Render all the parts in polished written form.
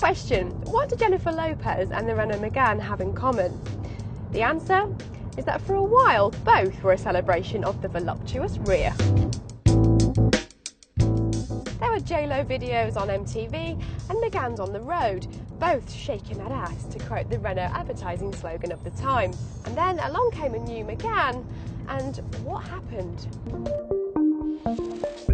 question, what do Jennifer Lopez and the Renault Megane have in common? The answer is that for a while both were a celebration of the voluptuous rear. There were J-Lo videos on MTV and Meganes on the road, both shaking that ass, to quote the Renault advertising slogan of the time. And then along came a new Megane, and what happened?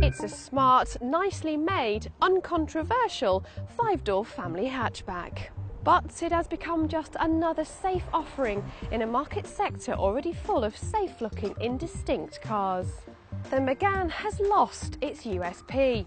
It's a smart, nicely made, uncontroversial 5-door family hatchback. But it has become just another safe offering in a market sector already full of safe-looking, indistinct cars. The Megane has lost its USP.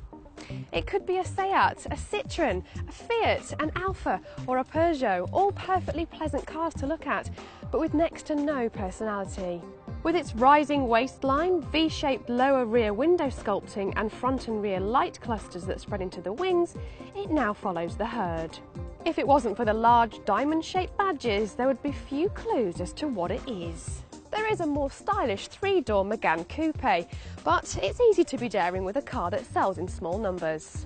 It could be a Seat, a Citroën, a Fiat, an Alfa or a Peugeot, all perfectly pleasant cars to look at, but with next to no personality. With its rising waistline, V-shaped lower rear window sculpting and front and rear light clusters that spread into the wings, it now follows the herd. If it wasn't for the large diamond-shaped badges, there would be few clues as to what it is. There is a more stylish 3-door Megane Coupe, but it's easy to be daring with a car that sells in small numbers.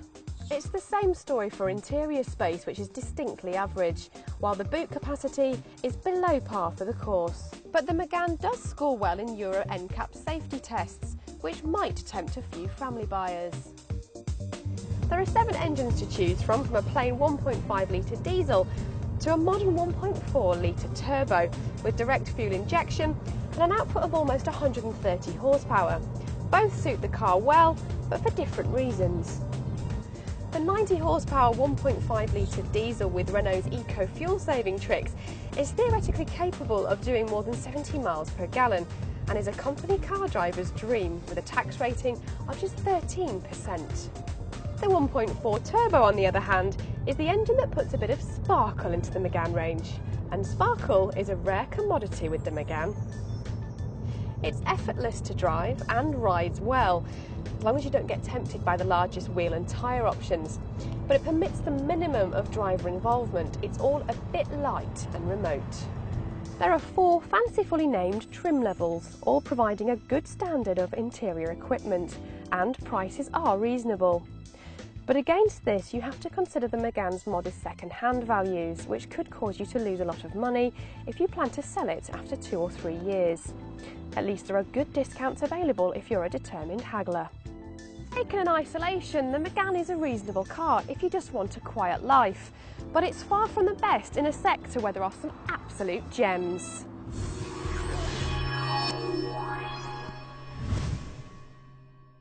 It's the same story for interior space, which is distinctly average, while the boot capacity is below par for the course. But the Megane does score well in Euro NCAP safety tests, which might tempt a few family buyers. There are 7 engines to choose from a plain 1.5 litre diesel to a modern 1.4 litre turbo with direct fuel injection and an output of almost 130 horsepower. Both suit the car well, but for different reasons. The 90 horsepower 1.5 litre diesel with Renault's eco fuel saving tricks is theoretically capable of doing more than 70 miles per gallon and is a company car driver's dream with a tax rating of just 13%. The 1.4 turbo, on the other hand, is the engine that puts a bit of sparkle into the Megane range, and sparkle is a rare commodity with the Megane. It's effortless to drive and rides well, as long as you don't get tempted by the largest wheel and tyre options, but it permits the minimum of driver involvement. It's all a bit light and remote. There are 4 fancifully named trim levels, all providing a good standard of interior equipment, and prices are reasonable. But against this, you have to consider the Megane's modest second-hand values, which could cause you to lose a lot of money if you plan to sell it after 2 or 3 years. At least there are good discounts available if you're a determined haggler. Taken in isolation, the Megane is a reasonable car if you just want a quiet life, but it's far from the best in a sector where there are some absolute gems.